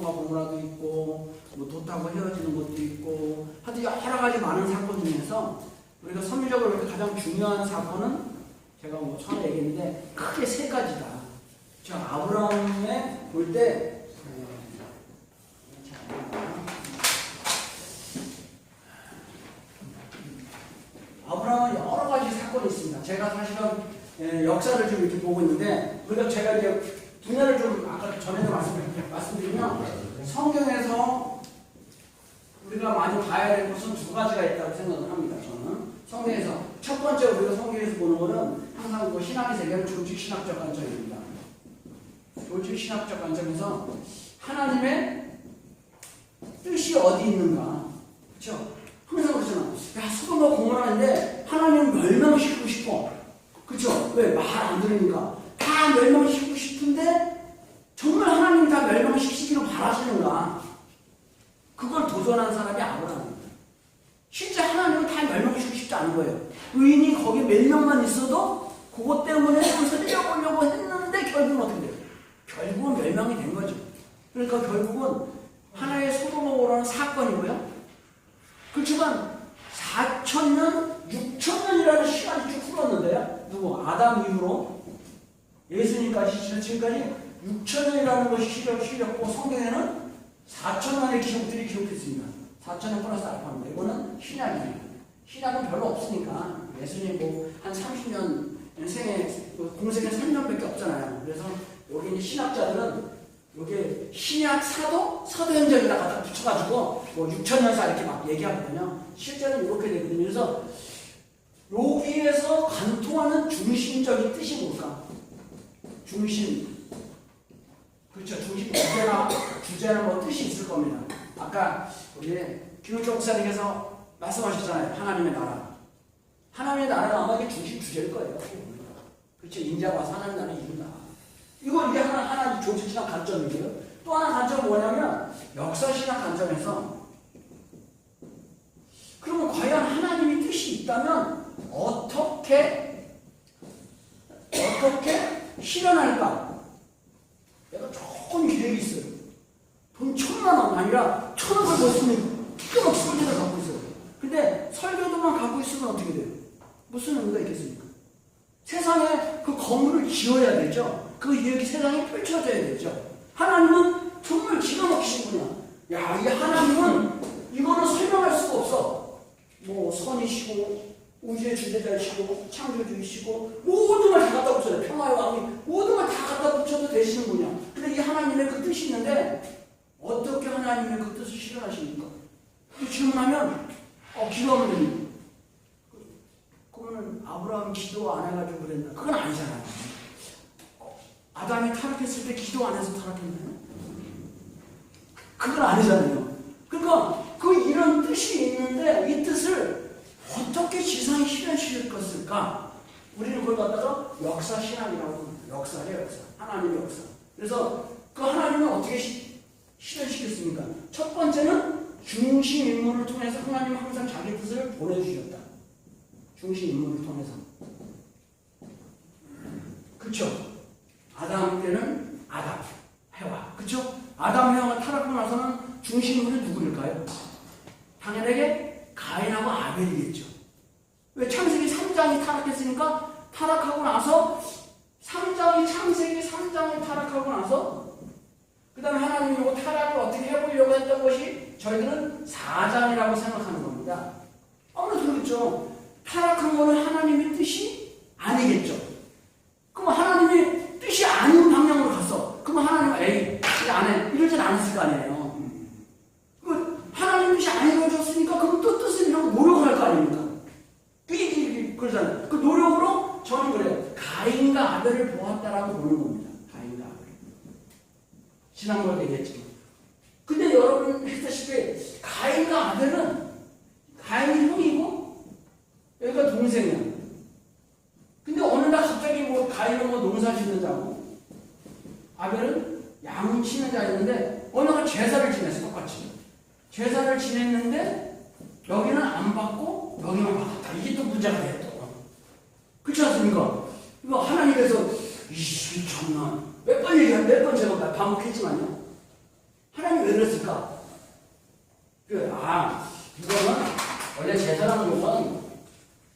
소돔과 고모라도 있고 뭐 돛하고 헤어지는 것도 있고 하여튼 여러 가지 많은 사건 중에서 우리가 선미적으로 이렇게 가장 중요한 사건은 제가 뭐 처음에 얘기했는데 크게 세 가지다. 저 아브라함에 볼 때 아브라함은 여러 가지 사건이 있습니다. 제가 사실은 역사를 좀 이렇게 보고 있는데, 그래서 제가 이제 분야를 좀 아까 전에도 말씀드리면 성경에서 우리가 많이 봐야 될 것은 두 가지가 있다고 생각을 합니다. 저는 성경에서 첫 번째 우리가 성경에서 보는 것은 항상 그 신학의 세계는 조직신학적 관점입니다. 조직신학적 관점에서 하나님의 뜻이 어디 있는가, 그렇죠? 항상 그러잖아. 야, 소돔과 고모라인데 하나님은 멸망시키고 싶어. 그쵸? 왜? 말 안 들으니까. 다 멸망시키고 싶은데 정말 하나님이 다 멸망시키기로 바라시는가? 그걸 도전한 사람이 아브라함입니다. 실제 하나님은 다 멸망시키고 싶지 않은 거예요. 의인이 거기 몇 명만 있어도 그것 때문에 좀 살려보려고 했는데 결국은 어떻게 돼요? 결국은 멸망이 된 거죠. 그러니까 결국은 하나의 소돔과 고모라는 사건이고요. 그렇지만 4,000년, 6,000년이라는 시간이 쭉 흘렀는데요. 누구? 아담 이후로 예수님까지 지금까지 6,000년이라는 것이 실렸고 성경에는 4,000년의 기록들이 기록됐습니다. 4,000년 플러스 알파입니다. 이거는 신약입니다. 신약은 별로 없으니까 예수님 뭐 한 30년 생애 공생에 3년밖에 없잖아요. 그래서 여기 이제 신학자들은 여기 신약 사도행전에다 갖다 붙여가지고 뭐 6,000년사 이렇게 막 얘기하거든요. 실제는 이렇게 되거든요. 그래서 여기에서 관통하는 중심적인 뜻이 뭘까? 중심. 그렇죠. 중심 주제나 뭐 뜻이 있을 겁니다. 아까 우리 김용철 목사님께서 말씀하셨잖아요. 하나님의 나라. 하나님의 나라가 아마 이게 중심 주제일 거예요. 그렇죠. 인자와 하나님의 나라를 이룬다. 이게 하나 조직신학 관점이고요. 또 하나 관점은 뭐냐면 역사신학 관점에서 그러면 과연 하나님의 뜻이 있다면 어떻게 실현할까? 내가 좋은 계획이 있어요. 돈 1,000만 원 아니라 1,000억을 벌 수 있는 기가 막힌 설계도를 갖고 있어요. 근데 설계도만 갖고 있으면 어떻게 돼요? 무슨 의미가 있겠습니까? 세상에 그 건물을 지어야 되죠. 그 계획이 세상에 펼쳐져야 되죠. 하나님은 정말 기가 막히신 분이야. 야, 이 하나님은 이거는 설명할 수가 없어. 뭐 선이시고 우주의 주대자이시고 창조주이시고 모든 걸 다 갖다 붙여야 돼. 평화의 왕이 모든 걸 다 갖다 붙여도 되시는 분이야. 근데 이 하나님의 그 뜻이 있는데 어떻게 하나님의 그 뜻을 실현하십니까? 질문하면 기도하면 됩니다. 그러면 아브라함이 기도 안 해가지고 그랬나? 그건 아니잖아요. 아담이 타락했을 때 기도 안 해서 타락했나요? 그건 아니잖아요. 그러니까 이런 뜻이 있는데 이 뜻을 어떻게 지상에 실현시킬 것일까? 우리는 그걸 갖다가 역사신학이라고 합니다. 역사예요, 역사. 하나님의 역사. 그래서 그 하나님은 어떻게 실현시켰습니까? 첫 번째는 중심 인물을 통해서 하나님은 항상 자기 뜻을 보내주셨다. 중심 인물을 통해서. 그쵸? 아담 때는 아담, 해와. 그쵸? 아담, 해와가 타락하고 나서는 중심 인물이 누구일까요? 당연하게 가인하고 아벨이겠죠. 왜? 창세기 3장이 타락했으니까 타락하고 나서 창세기 3장이 타락하고 나서 그 다음에 하나님이 이거 타락을 어떻게 해보려고 했던 것이 저희들은 4장이라고 생각하는 겁니다. 아무래도 그렇죠. 타락한 거는 하나님의 뜻이 아니겠죠. 그럼 하나님이 뜻이 아닌 방향으로 갔어. 그럼 하나님은 에이, 이제 안 해. 이러진 않았을 거 아니에요. 하나님 뜻이 안 이루어졌으니까 그럼 또 뜻을 이루고 노력을 할 거 아닙니까? 그러잖아요. 그 노력으로 저는 그래요. 가인과 아벨을 보았다라고 보는 겁니다. 가인과 아벨. 지난번에 얘기했지만. 근데 여러분 했다시피 가인과 아벨은 가인이 형이고 여기가 동생이야. 근데 어느 날 갑자기 뭐 가인은 뭐 농사 짓는 자고 아벨은 양 치는 자였는데 어느 날 제사를 지냈어. 똑같이. 제사를 지냈는데 여기는 안 받고 여기만 받았다. 이게 또 문제가 돼요. 그렇지 않습니까? 이거 하나님께서 이씨 참나 몇 번 얘기한 몇 번 제가 반복했지만요. 하나님 드렸을까? 이거는 원래 제사라는 것은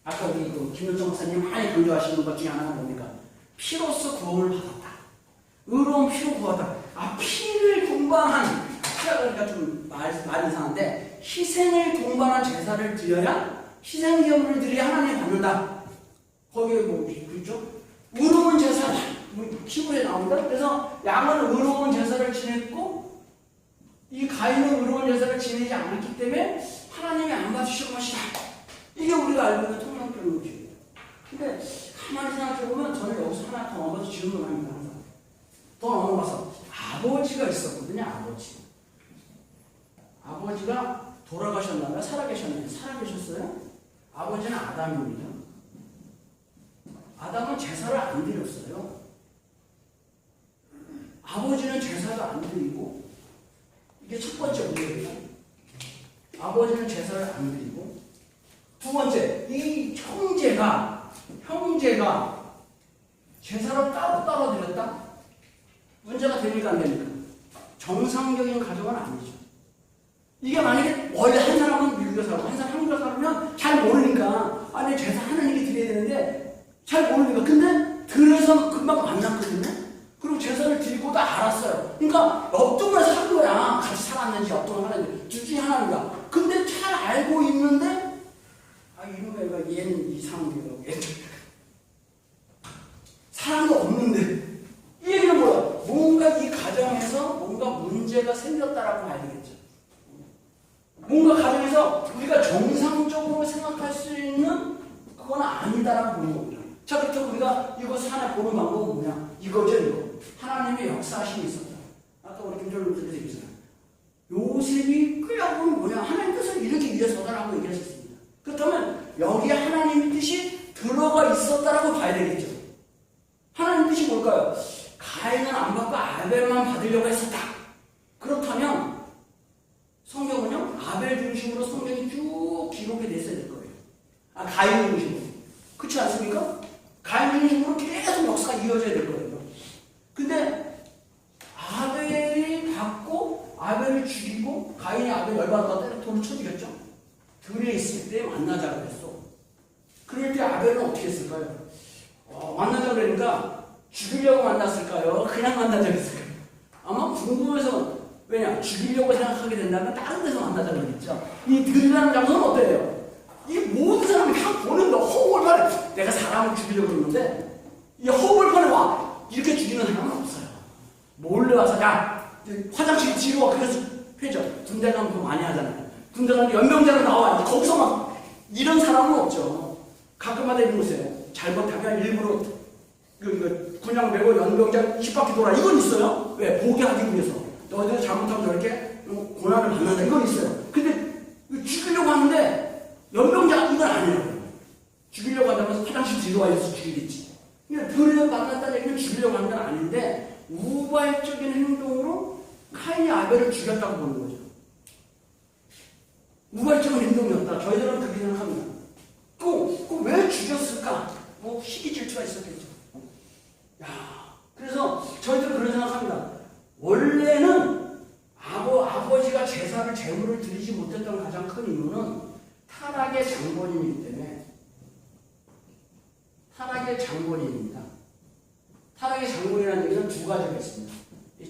아까 우리 김윤정 목사님 많이 강조하시는 것 중에 하나가 뭡니까? 피로써 구원을 받았다. 의로운 피로 구하다. 피를 동반한, 피가 그러니까 좀 말이 이상한데, 희생을 동반한 제사를 드려야, 희생제물을 드려야 하나님이 받는다. 거기에 그렇죠? 의로운 제사, 피부에 나옵니다. 그래서 양은 의로운 제사를 지냈고, 이 가인은 의로운 제사를 지내지 않았기 때문에 하나님이 안 받으실 것이다. 이게 우리가 알고 있는 통념적인 근데 가만히 생각해보면 저는 여기서 하나 더 넘어서 질문을 합니다. 항상. 더 넘어가서 아버지가 있었거든요. 아버지가 돌아가셨나요? 살아계셨나요? 살아계셨어요? 아버지는 아담입니다. 아담은 제사를 안 드렸어요. 아버지는 제사를 안 드리고, 이게 첫 번째 문제예요. 아버지는 제사를 안 드리고, 두 번째, 이 형제가 제사를 따로 드렸다? 문제가 됩니까, 안 됩니까? 정상적인 가정은 아니죠. 이게 만약에 원래 한 사람은 미국에 살고 한 사람은 한국에 살면 잘 모르니까 제사 하나님께 드려야 되는데 잘 모르니까 근데 들어서 금방 만났거든요. 그리고 제사를 드리고도 알았어요. 그러니까 옆동을 산 거야. 같이 살았는지 옆동을 하는지 둘 중에 하나인가. 근데 잘 알고 있는데 이놈 애가 얘는 이상해요. 사랑도 없는데 이 얘기는 뭐야? 뭔가 이 가정에서 뭔가 문제가 생겼다라고 봐야 되겠죠. 뭔가 가정에서 우리가 정상적으로 생각할 수 있는 그건 아니다라고 보는 겁니다. 자, 그렇죠. 우리가 이것을 하나 보는 방법은 뭐냐? 이거죠, 이거. 하나님의 역사하심이 있었다. 아까 우리 김철우 목사님께서 얘기했잖아요. 요셉이 끌려보면 뭐냐? 하나님 뜻을 이루기 위해서다라고 얘기하셨습니다. 그렇다면 여기에 하나님의 뜻이 들어가 있었다라고 봐야 되겠죠. 하나님 뜻이 뭘까요? 가인은 안 받고 아벨만 받으려고 했었다. 그렇다면 성경은요, 아벨 중심으로 성경이 쭉 기록이 됐어야 될 거예요. 가인 중심으로. 그렇지 않습니까? 가인 중심으로 계속 역사가 이어져야 될 거예요. 근데 아벨이 받고 아벨을 죽이고 가인이 아벨 열받아서 때려 돌을 쳐 죽였죠. 들에 있을 때 만나자고 했어. 그럴 때 아벨은 어떻게 했을까요? 만나자고 그러니까 죽이려고 만났을까요? 그냥 만나자고 했을까요? 아마 궁금해서 왜냐? 죽이려고 생각하게 된다면 다른 데서 만나자고 그랬죠. 이 들이라는 장소는 어때요? 이 모든 사람이 다 보는데 허울판에 내가 사람을 죽이려고 그러는데 이 허울판에 와 이렇게 죽이는 사람은 없어요. 몰래 와서 야 화장실 뒤로 와. 그래서 회죠. 군대 가면 그거 많이 하잖아요. 군대 가면 연병자로 나와. 거기서 막 이런 사람은 없죠. 가끔마다 이런 거 있어요. 잘못하면 일부러 군장 메고 연병자 10바퀴 돌아. 이건 있어요. 왜? 보게 하기 위해서. 너희들 잘못하면 저렇게 고난을 받는다. 이건 있어요. 근데 죽이려고 하는데 연병자 이건 아니에요. 죽이려고 한다면 화장실 뒤로 와 있어서 죽이겠지. 그러니까 둘을 만났다는 얘기는 죽이려고 하는 건 아닌데 우발적인 행동으로 카인이 아벨을 죽였다고 보는 거죠. 우발적인 행동이었다. 저희들은 그렇게 생각합니다. 왜 죽였을까? 시기 질투가 있었겠죠. 그래서 저희들은 그런 생각합니다. 원래는 아버지가 제사를 제물을 드리지 못했던 가장 큰 이유는 타락의 장본인이기 때문에 타락의 장본인입니다. 타락의 장본이라는 얘기는 두 가지가 있습니다.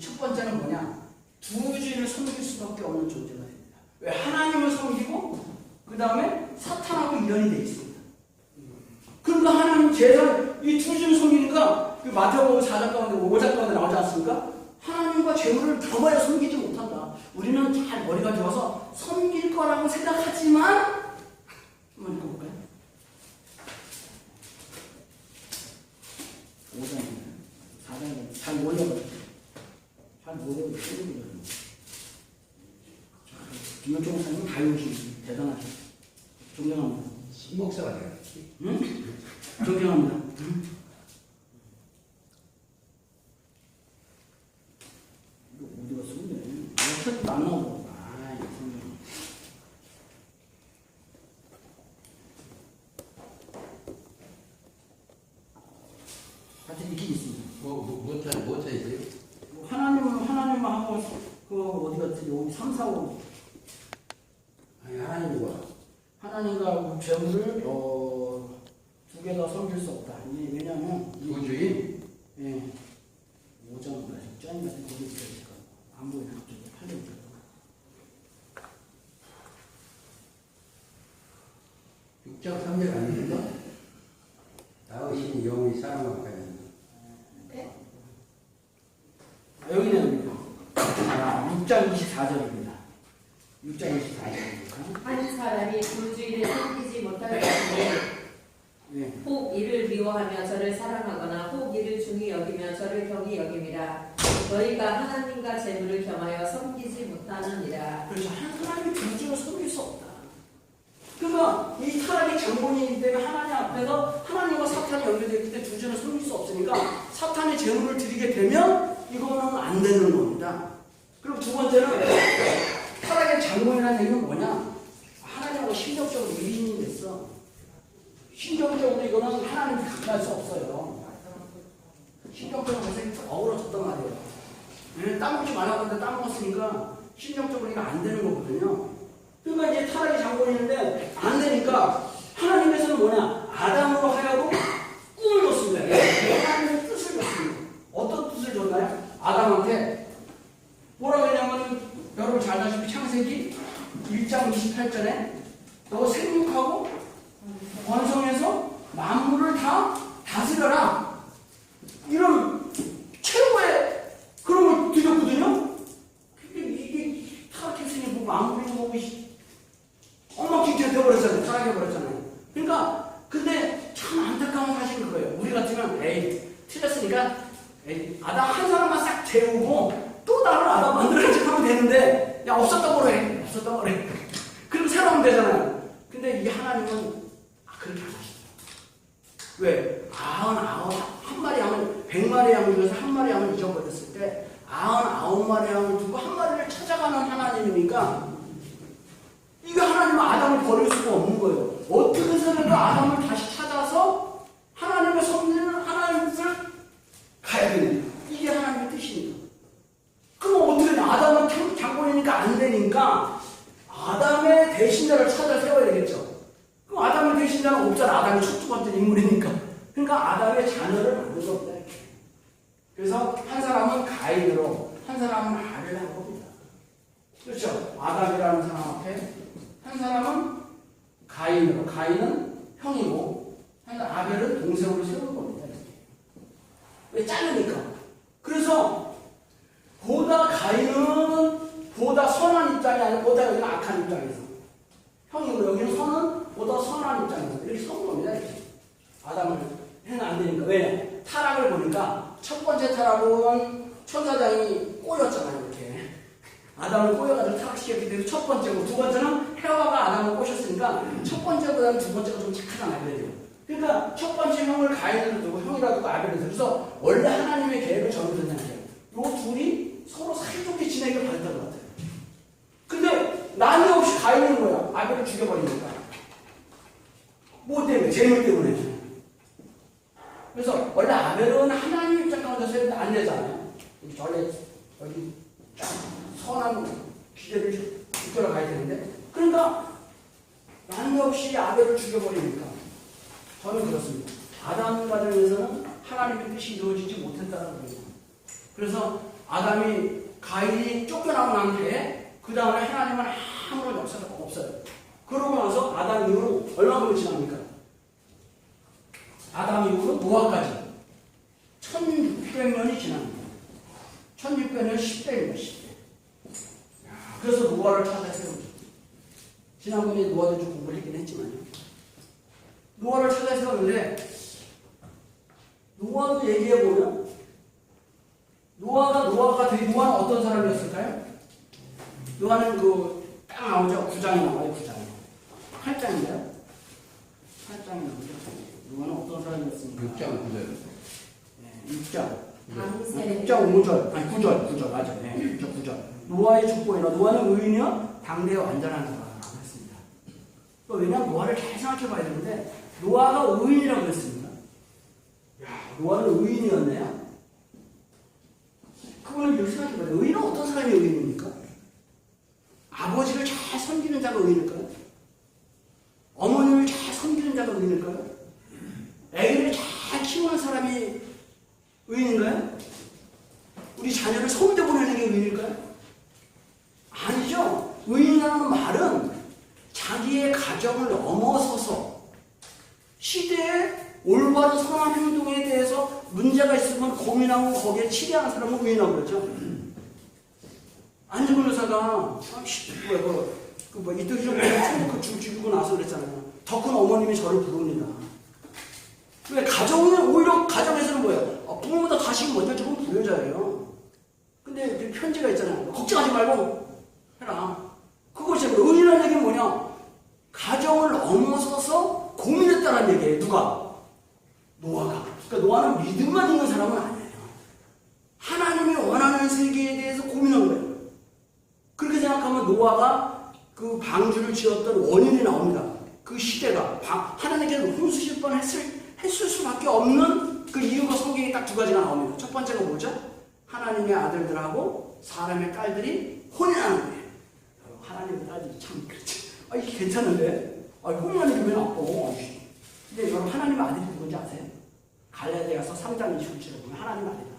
첫 번째는 뭐냐? 두 주인을 섬길 수밖에 없는 존재가 됩니다. 왜? 하나님을 섬기고 그 다음에 사탄하고 인연이 되어 있습니다. 그러니까 하나님 제사 이 두 주인을 섬기니까 마태복음 4장 가운데 5장 가운데 나오지 않습니까? 하나님과 재물을 겸하여 섬기지 못한다. 우리는 잘 머리가 좋아서 섬길 거라고 생각하지만 한번 읽어볼까요? 5장입니다. 4장입니다. 잘 몰라가지고 잘 모르고 쓰는 김현종 목사님 다용신 대단하죠. 존경합니다. 신목사가 되었지. 응? 존경합니다. 응? 이거 어디가 쓰는데? 책도 안 나오고. 하여튼 이게 있습니다. 뭐 차이지? 하나님만 하고 어디 그랬더니 여기 3, 4, 5. 아니, 하나님과 하나님과 재물을 두 개 다 섬길 수 없다. 왜냐하면 우주인? 예, 5장 짠 같은 거기 있으니까 안 보이는 쪽에 8년 6장 3절 아닙니까? 다윗이 영원히 사랑하고 가야 된다. 여기는 6장 24절입니다. 6장 24절입니까? 한 사람이 불주일을 섬기지 못할 것이니 예. 혹 이를 미워하며 저를 사랑하거나 혹 이를 중히 여기며 저를 경히 여김이라. 너희가 하나님과 재물을 겸하여 섬기지 못하느니라. 그래서 한 사람이 둘째로 섬길 수 없다. 그러니까 이 타락의 장본이기 때문에 하나님 앞에서 하나님과 사탄이 연결되기 때문에 둘째로 섬길 수 없으니까 사탄의 재물을 드리게 되면 이거는 안 되는 겁니다. 그리고 두 번째는 타락의 장본이라는 얘기는 뭐냐? 하나님하고 심적으로 일인이 됐어. 심적으로 이거는 하나님이 가까이 수 없어요. 심적으로 그래서 어우러졌단 말이에요. 땅 먹지 말라고 하는데 땅 먹었으니까 심정적으로 이거 안 되는 거거든요. 그러니까 이제 타락이 장본이 있는데 안 되니까 하나님께서는 뭐냐? 아담으로 하여금 꿈을 줬습니다. 하나님의 뜻을 줬습니다. 어떤 뜻을 줬나요? 아담한테 뭐라고 했냐면 여러분 잘 아시다시피 창세기 1장 28절에 너 생육하고 번성해서 만물을 다 다스려라. 이런 최고의 그런 걸 드렸거든요. 이게 타락했으니 뭐 만물이 뭐 엉망진창 되어버렸잖아요. 타락해버렸잖아요. 그러니까 근데 참 안타까운 사실은 그거예요. 우리 같으면 에이 틀렸으니까 에이 아담 한 사람만 싹 재우고 또 다른 아담 만들어야지 하면 되는데 야 없었다고 그래. 없었다고 그래. 그리고 새로우면 되잖아요. 근데 이 하나님은 그렇게 안 하시죠. 왜? 한 마리 양을 100마리 양을 위해서 한 마리 양을 잊어버렸을 때 99마리 양을 두고 한 마리를 찾아가는 하나님이니까 이게 하나님은 아담을 버릴 수가 없는 거예요. 어떻게 해서든 아담을 다시 찾아서 하나님의 섬기는 하나님을 가야 됩니다. 이게 하나님의 뜻이니까. 그럼 어떻게 되냐? 아담은 장본이니까 안 되니까 아담의 대신자를 찾아 세워야 되겠죠. 그럼 아담의 대신자는 없잖아. 아담이 첫 번째 인물이니까. 그러니까 아담의 자녀를 만들 수 없다. 이렇게. 그래서 한 사람은 가인으로, 한 사람은 아벨을 한 겁니다. 그렇죠? 아담이라는 사람 앞에 한 사람은 가인으로, 가인은 형이고, 한 사람 아벨은 동생으로 세우는 겁니다. 이렇게. 왜 자르니까. 그래서 보다 가인은 보다 선한 입장이 아니라 보다 여기는 악한 입장에서 형이고 여기는 선은 보다 선한 입장에서 이렇게 서는 겁니다. 이렇게. 아담을 해는 안 되니까. 왜? 타락을 보니까 첫 번째 타락은 천사장이 꼬였잖아요. 이렇게. 아담을 꼬여가지고 타락시켰기 때문에 첫 번째고 두 번째는 헤와가 아담을 꼬셨으니까 첫 번째보다는 두 번째가 좀 착하잖아요. 그래요. 그러니까 첫 번째 형을 가인으로 두고 형이라 두고 아벨을 두고 그래서 원래 하나님의 계획을 정해졌잖아요. 요 둘이 서로 사이좋게 지내길 바랬던 것 같아요. 근데 난데없이 가인은 뭐야? 아벨을 죽여버리니까. 뭐 때문에? 재물 때문에. 그래서 원래 아벨은 하나님 입장 가운데서 했는데 안 되잖아요. 원래 여기 선한 기대를 이끌어 가야 되는데 그러니까 난데없이 아벨을 죽여버리니까 저는 그렇습니다. 아담 가정에서는 하나님의 뜻이 이루어지지 못했다는 거예요. 그래서 아담이 가인이 쫓겨나고 난 뒤에 그 다음에 하나님은 아무런 역사가 없어요. 그러고 나서 아담 이후로 얼마나 지납니까? 아담 이후로 노아까지 1600년이 지납니다. 1600년 10대입니다. 10대. 그래서 노아를 찾아 세웁니다. 지난번에 노아도 좀 공부를 했긴 했지만요. 노아를 찾아 세웠는데 노아도 얘기해보면 노아가 되게 노아는 어떤 사람이었을까요? 노아는 딱 나오죠. 9장이 나와요. 9장이. 8장인가요? 8장이 나오죠. 노아는 어떤 사람이었습니까? 6장 9절. 네, 6장. 6장 5절. 아니 9절. 맞아요. 네, 9절. 노아의 축복이나 노아는 의인이요 당대의 완전한 자라 했습니다. 왜냐하면 노아를 잘 생각해 봐야 되는데 노아가 의인이라고 했습니다. 야, 노아는 의인이었네요. 그거는 이렇게 생각해 봐요. 의인은 어떤 사람이 의인입니까? 섬기는 자가 의인일까요? 어머니를 잘 섬기는 자가 의인일까요? 애기를 잘 키우는 사람이 의인인가요? 우리 자녀를 서울대 보내는 게 의인일까요? 아니죠. 의인이라는 말은 자기의 가정을 넘어서서 시대의 올바른 선한 행동에 대해서 문제가 있으면 고민하고 거기에 치대하는 사람은 의인이라고 그러죠. 안중근 의사가 이틀 전에 천국 죽고 나서 그랬잖아요. 더 큰 어머님이 저를 부릅니다. 왜? 오히려 가정에서는 뭐예요? 부모보다 자식이 먼저 조금 부여자예요. 근데 그 편지가 있잖아요. 걱정하지 말고 해라. 그것이 의인이라는 얘기는 뭐냐? 가정을 넘어서서 고민했다는 얘기예요. 누가? 노아가. 그러니까 노아는 믿음만 있는 사람은 아니에요. 하나님이 원하는 세계에 대해서 고민한 거예요. 그렇게 생각하면 노아가 그 방주를 지었던 원인이 나옵니다. 그 시대가 하나님께서 홍수실 했을 수밖에 없는 그 이유가 성경에 딱 두 가지가 나옵니다. 첫 번째가 뭐죠? 하나님의 아들들하고 사람의 딸들이 혼인하는 거예요. 하나님의 딸들이 참 그렇지. 이게 괜찮은데? 혼인하는 게 왜 나빠? 근데 여러분 하나님의 아들이 누군지 아세요? 갈라디아서 3장 27절에 보면 하나님의 아들이다.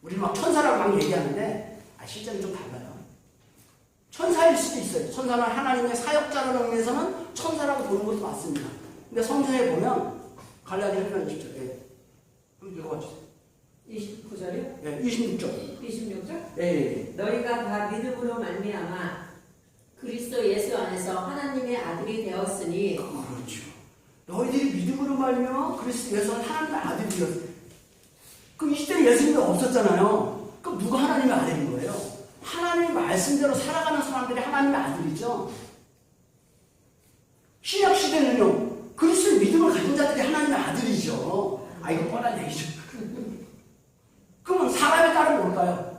우리 막 천사라고 막 얘기하는데 실제는 좀 달라요. 천사일 수도 있어요. 천사는 하나님의 사역자라는 의미에서는 천사라고 보는 것도 맞습니다. 근데 성경에 보면 갈라디아 3장 20절에 한번 읽어봐주세요. 29절이요? 네, 26절. 26절? 네. 너희가 다 믿음으로 말미암아 그리스도 예수 안에서 하나님의 아들이 되었으니. 그렇죠. 너희들이 믿음으로 말미암아 그리스도 예수 안에서 하나님의 아들이 되었어요. 그럼 이 시대에 예수님이 없었잖아요. 그럼 누가 하나님의 아들인 거예요? 하나님의 말씀대로 살아가는 사람들이 하나님의 아들이죠. 신약 시대는요. 그리스도의 믿음을 가진 자들이 하나님의 아들이죠. 이거 뻔한 얘기죠. 그러면 사람의 딸은 뭘까요?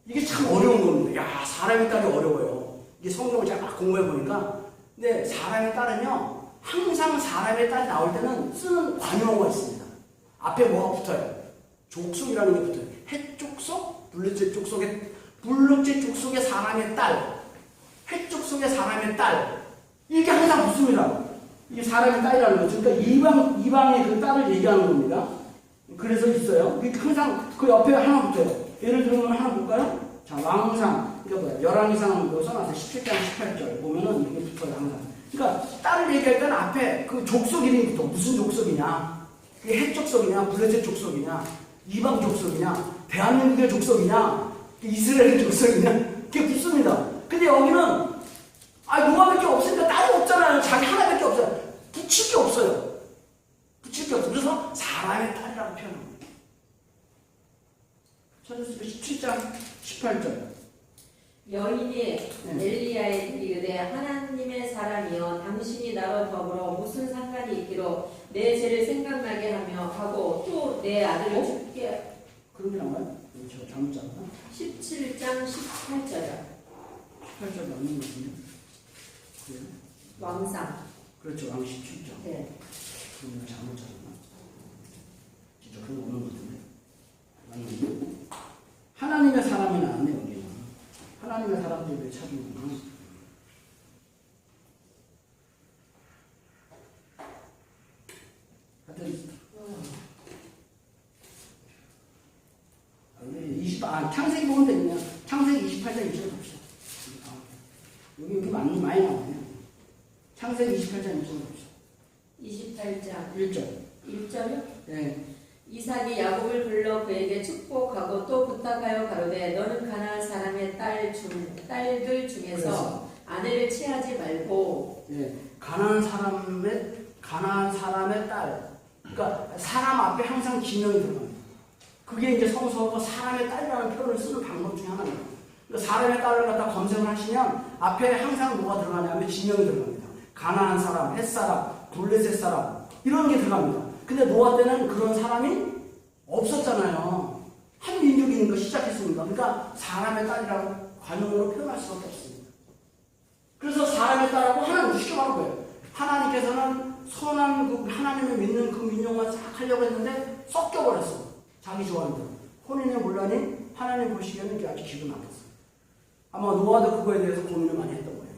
이게 참 어려운 겁니다. 사람의 딸이 어려워요. 이게 성경을 제가 막 공부해 보니까. 근데 사람의 딸은요. 항상 사람의 딸이 나올 때는 쓰는 관용어가 있습니다. 앞에 뭐가 붙어요? 족속이라는 게 붙어요. 헷족속, 블루제 족속의 사람의 딸. 헷족속의 사람의 딸. 이게 항상 붙습니다. 이게 사람의 딸이라는 거죠. 그러니까 이방의 그 딸을 얘기하는 겁니다. 그래서 있어요. 항상 그 옆에 하나 붙어요. 예를 들면 하나 볼까요? 자, 왕상. 이거 뭐야? 열왕기상 써놨어요. 17장 18절 보면은 이게 붙어요, 항상. 그러니까 딸을 얘기할 때는 앞에 그 족속 이름이 붙어. 무슨 족속이냐? 그게 헷족속이냐? 블레셋 족속이냐? 이방 족속이냐? 대한민국의 족속이냐? 이스라엘 족속이냐? 그게 붙습니다. 근데 여기는 노아밖에 없으니까 딸이 없잖아요. 자기 하나밖에 없어요. 붙일 게 없어요. 그래서 사람의 딸이라고 표현합니다. 전서 17장 18절. 여인이 엘리야에 이르되 하나님의 사람이여 당신이 나와 더불어 무슨 상관이 있기로 내 죄를 생각나게 하며 하고 또 내 아들을 죽게. 그런 게 나와요? 저 잘못 잡았나? 17장 18절이요. 18절 맞는 거 같은데? 그래요? 왕상. 그렇죠. 왕 17절. 네. 그럼 잘못 잡았나? 진짜 그런 거 없는 것 같은데? 맞는데? 하나님의 사람이 나왔네, 여기는. 하나님의 사람들을 왜 찾는구나. 하여튼, 창세기 보면 되겠네요. 창세기 28장 1절 봅시다. 여기 많이 나오네요. 창세기 28장 1절 봅시다. 28장 1절. 1절이요? 네. 이삭이 야곱을 불러 그에게 축복하고 또 부탁하여 가로되 너는 가나안 사람의 딸들 중에서 그래서. 아내를 취하지 말고. 예, 가나안 사람의 딸. 그러니까 사람 앞에 항상 기명이 들어갑니다. 그게 이제 성서가 사람의 딸이라는 표현을 쓰는 방법 중에 하나입니다. 그러니까 사람의 딸을 갖다 검색을 하시면 앞에 항상 뭐가 들어가냐면 지명이 들어갑니다. 가나안 사람, 헷 사람, 블레셋 사람 이런 게 들어갑니다. 근데 노아 때는 그런 사람이 없었잖아요. 한 민족이 있는 거 시작했습니다. 그러니까 사람의 딸이라고 관용으로 표현할 수밖에 없습니다. 그래서 사람의 딸하고 하나님을 시켜가는 거예요. 하나님께서는 선한 그 하나님을 믿는 그 민족만 싹 하려고 했는데 섞여버렸어. 자기 좋아하는 대로. 혼인의 문란이 하나님 보시기에는 이게 아주 기분 나빴어요. 아마 노아도 그거에 대해서 고민을 많이 했던 거예요.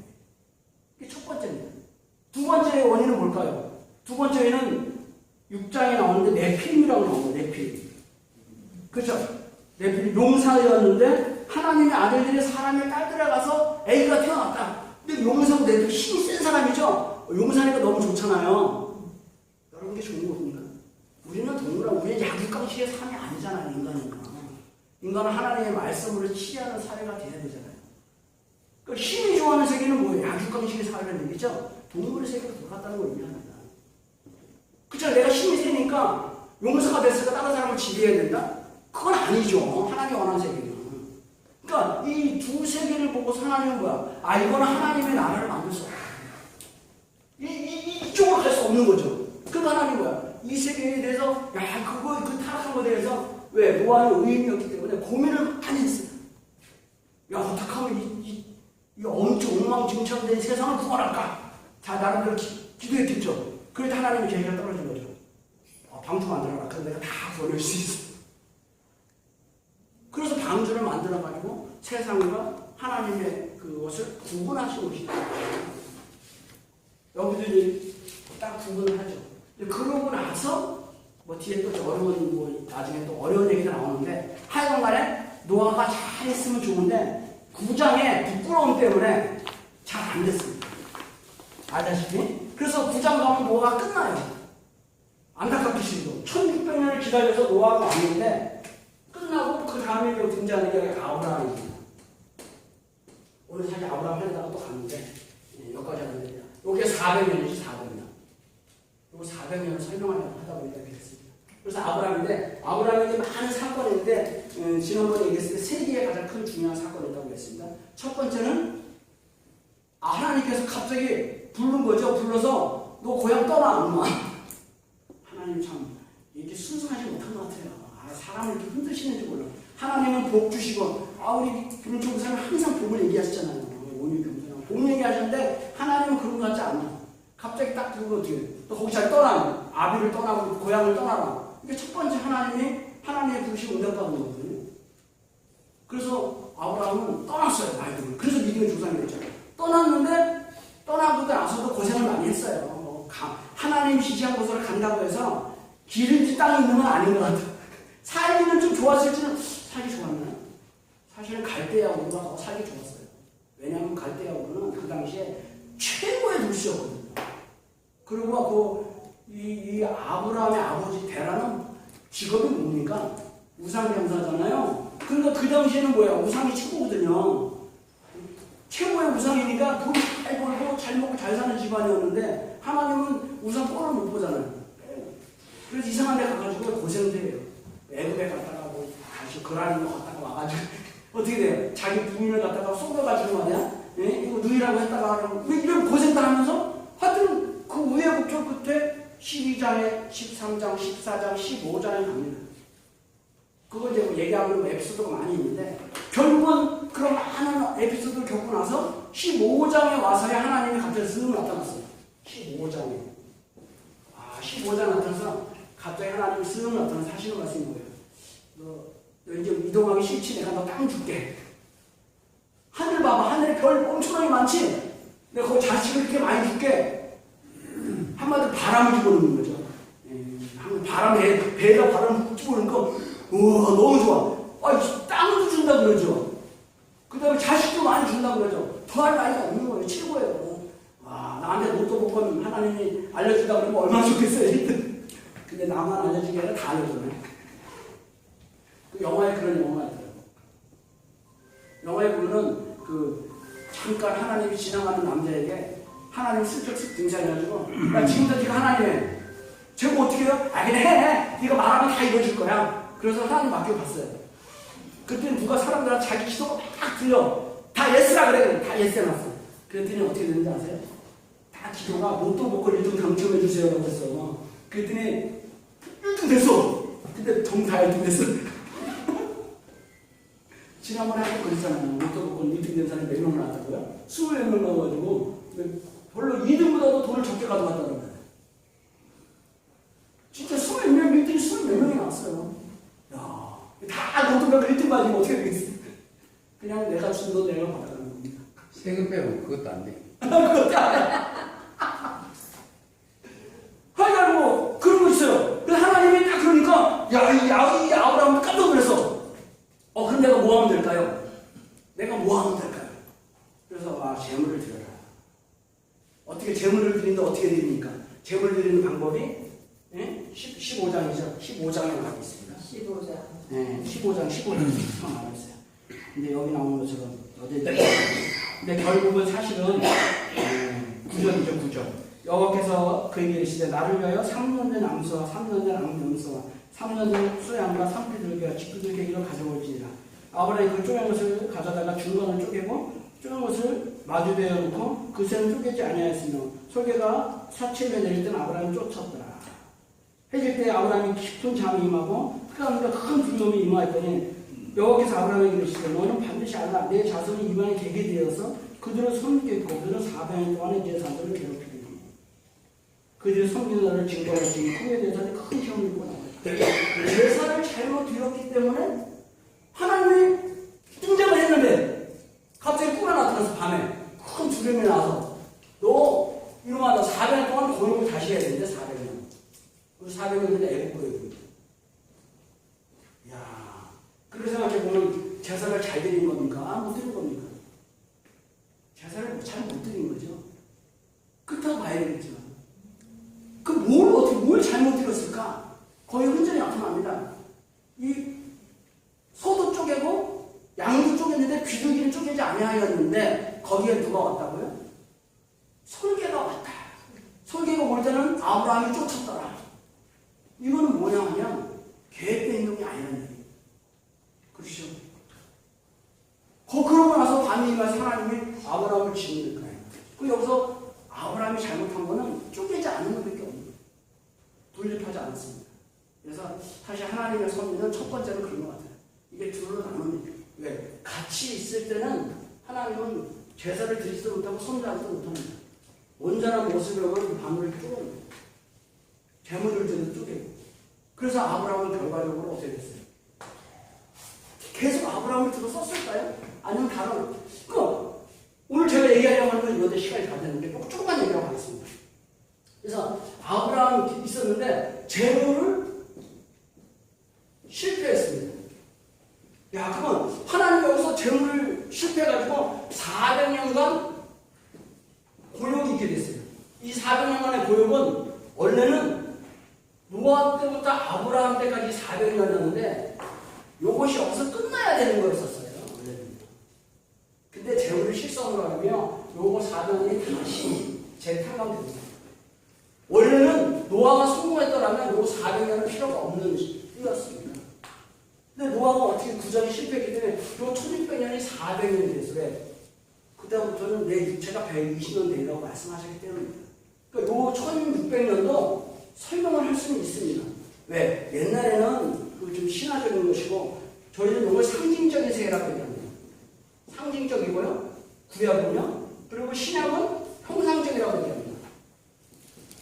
두 번째는 6장에 나오는데 네피림이라고 나옵니다. 네피림. 그렇죠? 네피림 용사였는데 하나님의 아들들이 사람의 딸들에 가서 애기가 태어났다. 근데 용사고 네피림 힘이 센 사람이죠? 용사니까 너무 좋잖아요. 여러분 게 좋은 겁니까? 우리는 동물은 우리는 약육강식의 삶이 아니잖아요. 인간은 하나님의 말씀으로 치리하는 사회가 돼야 되잖아요. 그러니까 힘이 좋아하는 세계는 뭐예요? 약육강식의 사회라는 얘기죠? 동물의 세계로 돌아갔다는 걸 의미합니다. 그쵸? 내가 힘이 세니까 용사가 됐으니까 다른 사람을 지배해야 된다? 그건 아니죠. 하나님이 원하는 세계는. 그러니까 이 두 세계를 보고서 하나님은 뭐야? 아, 이거는 하나님의 나라를 만들 수 없다. 이쪽으로 갈 수 없는 거죠. 그럼 하나님 뭐야? 이 세계에 대해서, 그 타락한 거에 대해서, 왜? 노아는 의인이었기 때문에 고민을 많이 했어요. 야, 어떻게 하면 이 엄청 엉망진창된 세상을 구원할까? 자, 나름대로 기도했겠죠. 그래도 하나님의 계획이 떨어진 거죠. 방주 만들어라. 그럼 내가 다 구원할 수 있어. 그래서 방주를 만들어가지고 세상과 하나님의 그것을 구분하신 것이다. 여기들이 딱 구분을 하죠. 그러고 나서 뭐 뒤에 또 어려운 뭐 나중에 또 어려운 얘기가 나오는데 하여간간에 노아가 잘했으면 좋은데 9장에 부끄러움 때문에 잘 안 됐습니다. 알다시피 그래서 9장 가면 노아가 끝나요. 안타깝게도 1600년을 기다려서 노아가 왔는데 끝나고 그 다음에 등장하는 게 아브라함입니다. 오늘 사실 아브라함 하려다가 또 갔는데 여기까지 하는데 여기에 400년이지 400년. 이거 400년을 설명하려고 하다 보니까 이렇게 됐습니다. 그래서 아브라함에게 많은 사건이 있는데 지난번에 얘기했을 때 세 개의 가장 큰 중요한 사건이 있다고 했습니다. 첫 번째는 하나님께서 갑자기 부른 거죠. 불러서 너 고향 떠나 엄마. 하나님 참 이렇게 순수하지 못한 것 같아요. 사람을 이렇게 흔드시는지 몰라. 하나님은 복 주시고 우리 교육교사는 항상 복을 얘기하시잖아요. 오늘 교사는 복 얘기하셨는데 하나님은 그런 것 같지 않아. 갑자기 딱 들고 어떻게 또 거기 잘 떠나면 아비를 떠나고 고향을 떠나라. 이게 첫 번째 하나님의 부르심 응답받는 거거든요. 그래서 아브라함은 떠났어요. 말도. 그래서 믿음의 조상이 됐잖아요. 떠났는데 떠나고 나서도 고생을 많이 했어요. 하나님 지시한 곳으로 간다고 해서 기름진 땅이 있는 건 아닌 것 같아요. 살기는 좀 좋았을지는 살기 좋았나요? 사실은 갈대아우르가 더 살기 좋았어요. 왜냐하면 갈대아우르는 그 당시에 최고의 도시였거든요. 그리고 이 아브라함의 아버지 테라는 직업이 뭡니까? 우상명사잖아요. 그러니까 그 당시에는 뭐야? 우상이 최고거든요. 최고의 우상이니까 돈 잘 벌고 잘 먹고 잘 사는 집안이었는데 하나님은 우상 뻔을 못 보잖아요. 그래서 이상한 데 가가지고 고생도 해요. 애굽에 갔다가 뭐 다시 거란으로 갔다가 와가지고 어떻게 돼요? 자기 부인을 갖다가 속여가지고 말이야. 이거 누이라고 했다가 이런 고생도 하면서 하여튼 그 우여곡절 끝에 12장에 13장, 14장, 15장에 갑니다. 그거 이제 뭐 얘기하면 에피소드가 많이 있는데 결국은 그런 많은 에피소드를 겪고 나서 15장에 와서야 하나님이 갑자기 쓱 나타났어요. 15장에. 15장 나타나서 갑자기 하나님이 쓱 나타나서 하시는 말씀이 뭐예요? 너 이제 이동하기 싫지? 내가 너 땅 줄게. 하늘 봐봐. 하늘에 별 엄청나게 많지? 내가 거기 자식을 그렇게 많이 줄게. 한마디로 바람을 집어넣는 거죠. 배에다 바람을 집어넣으니까 우와 너무 좋아. 땅도 준다 그러죠. 그 다음에 자식도 많이 준다 그러죠. 더할 나위가 없는 거예요. 최고예요. 나한테 로또 복권 하나님이 알려준다 그러면 얼마나 좋겠어요. 근데 나만 알려주기 아니라 다 알려줘요. 그 영화에 그런 영화가 있더라고요. 영화에 보면은 잠깐 하나님이 지나가는 남자에게 하나님이 슬쩍 등장해가지고 야 지금부터 네가 하나님의 제가 어떻게 해요? 그냥 해. 네가 말하면 다 이루어질 거야. 그래서 하나님 맡겨봤어요. 그때는 누가 사람들한테 자기 기도가 막 들려. 다 예스라 그래. 다 예스 해놨어. 그랬더니 어떻게 되는지 아세요? 다 기도가 로또 복권 1등 당첨해주세요 라고 했어. 그랬더니 1등 됐어. 근데 전부 다 1등 됐어. 지난번에 한번 그랬잖아요. 로또 복권 1등 된 사람이 몇 명 나왔다고요? 20명 나와가지고 별로 2등보다도 돈을 적게 가져갔다는 거예요. 진짜 20명 1등이 20몇 명이 나왔어요. 야, 다 로또가 1등 맞으면 어떻게 되겠어? 그냥 내가 준 돈 내가 받아가는 겁니다. 세금 빼고 그것도 안 돼. 그것도 안 돼. 뭐 하면 될까요? 그래서 재물을 드려라. 어떻게 재물을 드린다 어떻게 드립니까? 재물 드리는 방법이 15장이죠. 15장에 나와 있습니다. 15장. 네, 15장 나와 있어요. 근데 여기 나오는 것처럼 어디 근데 결국은 사실은 구절이죠, 구절. 여호와께서 그에게 이르시되 나를 위하여 3년 된 암소와 3년 된 암염소와 3년 된 수양과 3피들과 직구들개기로 가져올지니라. 아브라함이 그 쪼갠 것을 가져다가 중간을 쪼개고 쪼갠 것을 마주대어 놓고 그 새는 쪼개지 아니하였으며 솔개가 사칠에 내릴 땐 아브라함이 쫓았더라. 해질 때 아브라함이 깊은 잠이 임하고 흑암과 큰 두려움이 임하였더니 여호와께서 아브라함에게 이르시되 너는 반드시 알라 내 자손이 이방에 개게 되어서 그들을 섬기겠고 그들은 400년 동안의 내 자손을 괴롭히리니 그들이 섬기는 너를 증거하였으니 후에 대해서는 큰 시험을 입고 나왔다. 제사를 잘못 드렸기 때문에 하나님이 등장을 했는데 갑자기 꿈에 나타나서 밤에 큰 두려움이 나서 너 이놈아 너 400년 동안 고용을 다시 해야 되는데 400년 그 400년인데 애국 고용입니다. 이야 그렇게 생각해보면 제사를 잘 드린 겁니까? 못 드린 겁니까? 제사를 잘 못 드린 거죠. 그렇다고 봐야 되겠지만 뭘 잘못 드렸을까? 거의 흔적이 나타납니다. 이 소도 쪼개고 양도 쪼개는데 귀두기는 쪼개지 아니하였는데 거기에 누가 왔다고요? 솔개가 왔다. 솔개가 올 때는 아브라함이 쫓았더라. 이거는 뭐냐 하면 계획된 행동이 아니라는 얘기예요. 그렇죠? 그러고 나서 밤이 임해서 하나님이 아브라함을 지는 거예요. 그 여기서 아브라함이 잘못한 거는 쪼개지 않는 것밖에 없는 거예요. 분립하지 않았습니다. 그래서 사실 하나님의 섭리는 첫 번째는 그런 것 같아요. 이게 둘로 나눕니다. 왜? 같이 있을 때는 하나님은 제사를 드리지도 못하고 선지하지도 못합니다. 온전한 모습으로 밤을 쪼개요. 재물을 드려도 쪼개요. 그래서 아브라함은 결과적으로 어떻게 됐어요? 계속 아브라함을 들어 썼을까요? 아니면 다른 오늘 제가 얘기하려고 하는 건 이런데 시간이 다 됐는데 조금만 얘기하고 가겠습니다. 그래서 아브라함이 있었는데 재물을 실패했습니다. 야, 그러면 하나님 여기서 재물을 실패해가지고 400년간 고역이 있게 됐어요. 이 400년간의 고역은 원래는 노아 때부터 아브라함 때까지 400년이었는데 요것이 여기서 끝나야 되는 거였었어요. 원래는. 근데 재물을 실성으로 하며 요거 400년이 다시 재탄생됩니다. 원래는 노아가 성공했더라면 요 400년은 필요가 없는 일이었습니다. 근데 노아가 어떻게 구전이 실패했기 때문에 요 1600년이 400년이 됐어요. 왜? 그다음부터는 내 육체가 120년 되라고 말씀하셨기 때문입니다. 그러니까 요 1600년도 설명을 할 수는 있습니다. 왜? 옛날에는 좀 신화적인 것이고 저희는 이걸 상징적인 세계라고 얘기합니다. 상징적이고요. 구약은요. 그리고 신약은 형상적이라고 얘기합니다.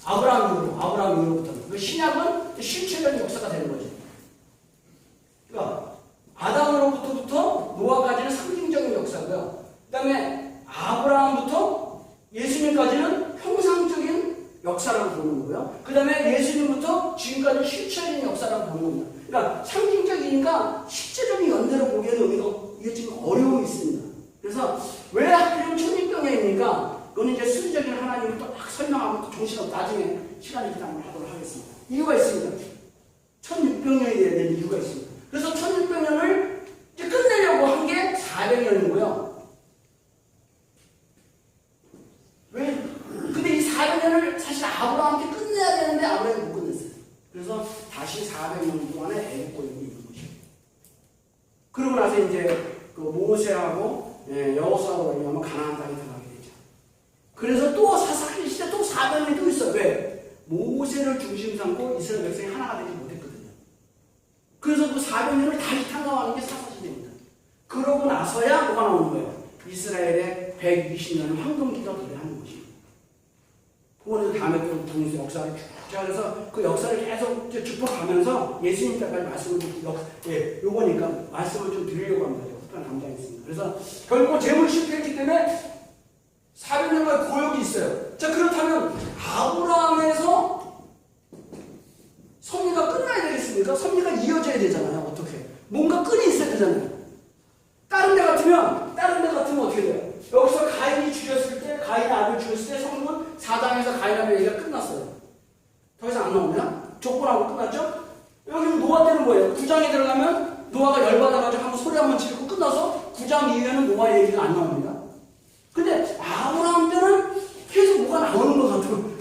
아브라함 이후로부터는. 그 신약은 실체적인 역사가 되는 거죠. 그러니까 아담으로부터 노아까지는 상징적인 역사고요. 그 다음에 아브라함부터 예수님까지는 형상적인 역사라고 보는 거고요. 그 다음에 예수님부터 지금까지 실체적인 역사라고 보는 겁니다. 그러니까 상징적이니까 실제적인 연대로 보기에는 이게 지금 어려움이 있습니다. 그래서 왜 하필이면 1600년입니까? 그건 이제 수리적인 하나님을 또 막 설명하고 또 정신없고 나중에 시간이 지나면 하도록 하겠습니다. 이유가 있습니다. 1600년이 돼야 되는 이유가 있습니다. 그래서 1600년을 이제 끝내려고 한 게 400년이고요. 왜? 근데 이 400년을 사실 아브라함한테 끝내야 되는데 아브라함이 못 끝냈어요. 그래서 다시 400년 동안의 애국고역이 있는 것입니다. 그러고 나서 이제 그 모세하고 여호수아로 말미암아 가나안 땅에 들어가게 되죠. 그래서 또 사사기 시대 또 400년이 또 있어요. 왜? 모세를 중심 삼고 이스라엘 백성이 하나가 되지 못했거든요. 그래서 그 400년을 다시 탕감하는 게 사사시대입니다. 그러고 나서야 뭐가 나오는 거예요? 이스라엘의 120년을 황금기가 도래하는 것입니다. 그거는 다음에 또 동시 역사를 쭉 하면서 그 역사를 계속 짚어가면서 예수님 때까지 말씀을 요거니까 말씀을 좀 드리려고 합니다. 특별한 감정이 있습니다. 그래서 결국 재물 실패했기 때문에 400년간 고역이 있어요. 자, 그렇다면 아브라함에서 섭리가 끝나야 되겠습니까? 섭리가 이어져야 되잖아요. 어떻게? 뭔가 끈이 있어야 되잖아요. 다른 데 같으면 다른 데가 안 나옵니다. 조건하고 끝났죠? 여기는 노아 때는 뭐예요? 9장에 들어가면 노아가 열받아가지고 한번 소리 한번 지르고 끝나서 9장 이후에는 노아 얘기가 안 나옵니다. 근데 아브라함 때는 계속 뭐가 나오는 것 같아요.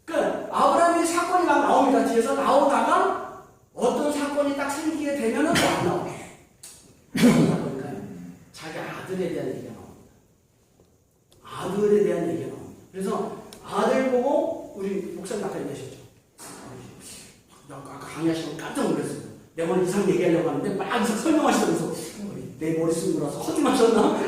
그러니까 아브라함이 사건이 막 나옵니다. 뒤에서 나오다가 어떤 사건이 딱 생기게 되면은 뭐 안 나와요. 무슨 사건일까요? 자기 아들에 대한 얘기가 나옵니다. 아들에 대한 얘기가 나옵니다. 그래서 아들 보고 우리 목사님 아까 얘기하셨죠. 아까 강의하시면 깜짝 놀랐어요. 내가 오늘 이상 얘기하려고 하는데 막 이상 설명하시면서 내 머리 쓴 거라서 허둥하셨나?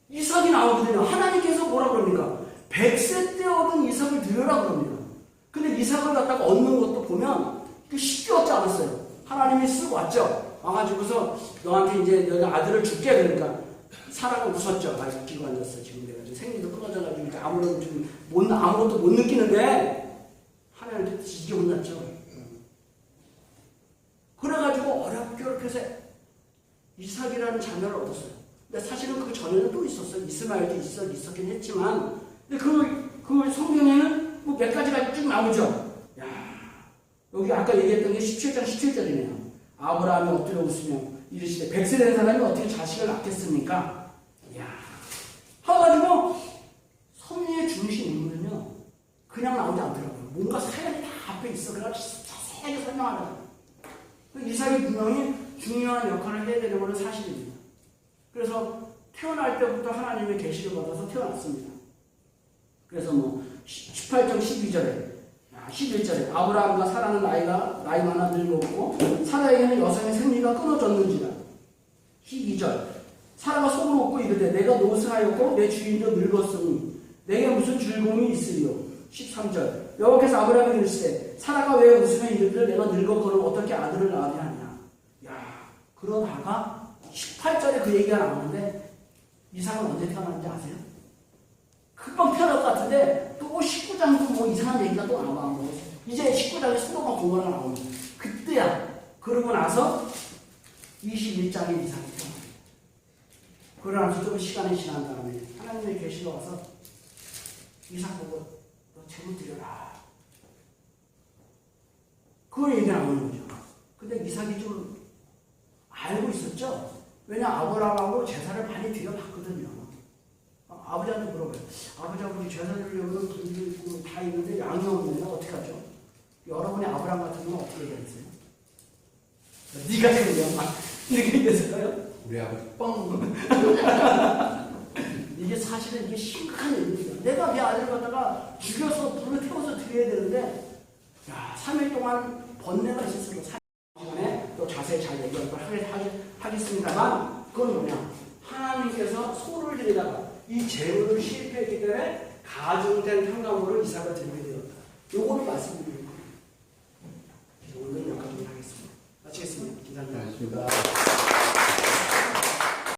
이삭이 나오거든요. 하나님께서 뭐라 그럽니까? 100세 때 얻은 이삭을 드려라 그럽니다. 근데 이삭을 갖다가 얻는 것도 보면 쉽게 얻지 않았어요. 하나님이 쓰고 왔죠. 와가지고서 너한테 이제 너가 아들을 줄게 그러니까 사라가 웃었죠. 아, 웃기고 앉았어. 지금 내가 생리도 끊어져가지고 아무런 좀 아무것도 못 느끼는데 하나님한테 되게 혼났죠. 그래가지고 어렵게 해서 이삭이라는 자녀를 얻었어요. 근데 사실은 그 전에는 또 있었어요. 이스마엘도 있었긴 했지만, 근데 그 성경에는 뭐 몇 가지가 쭉 나오죠. 야, 여기 아까 얘기했던 게 17장 17절이네요. 아브라함이 엎드려 웃으며 이르시되 100세 된 사람이 어떻게 자식을 낳겠습니까? 야, 해가지고 섭리의 중심 인물은요, 그냥 나오지 않더라고요. 뭔가 사연이 다 앞에 있어. 그래서 자세하게 설명하더라고요. 이삭이 분명히 중요한 역할을 해야 되는 것은 사실입니다. 그래서 태어날 때부터 하나님의 계시를 받아서 태어났습니다. 그래서 뭐 18장 11절에 아브라함과 사라는 나이 많아 늙었고 사라에게는 여성의 생리가 끊어졌는지라. 12절 사라가 속으로 웃고 이르되 내가 노쇠하였고 내 주인도 늙었으니 내게 무슨 즐거움이 있으리요. 13절 여호와께서 아브라함에게 이르시되 사라가 왜 웃으며 이르되 내가 늙었거늘 어떻게 아들을 낳으려 하냐. 야, 그러다가 18절에 그 얘기가 나오는데 이삭은 언제 태어났는지 아세요? 금방 태어날 것 같은데 또 19장도 뭐 이상한 얘기가 또 나와. 뭐 이제 19장에 소돔과 고모라가 나옵니다. 그때야. 그러고 나서 21장에 이삭이 태어납니다. 그러면서 좀 시간이 지난 다음에 하나님의 계시가 와서 이삭 보고 너 제물 드려라. 그 얘기가 나오는 거죠. 근데 이삭이 좀 알고 있었죠. 왜냐 아브라함하고 제사를 많이 드려봤거든요. 아버지한테 물어봐요. 아버지 우리 제사 드리려면 돈도 있고 다 있는데 양이 없는데 어떻게 하죠? 여러분이 아브라함 같으면 어떻게 얘기하세요? 네가 그래요. 이렇게 얘기했을까요? 우리 아버지 뻥. 이게 사실은 이게 심각한 일입니다. 내가 내 아들을 갖다가 죽여서 불을 태워서 드려야 되는데, 야, 3일 동안 번뇌가 있었어요. 3일 시간에 또 자세히 잘 얘기할 걸 하겠습니다만, 그건 뭐냐? 하나님께서 소를 드리다가 이 제물을 실패했기 때문에 가중된 탕감으로 이삭을 드리게 되었다. 요거를 말씀드리는 거예요. 오늘 여기까지 하겠습니다. 마치겠습니다. 기다립니다.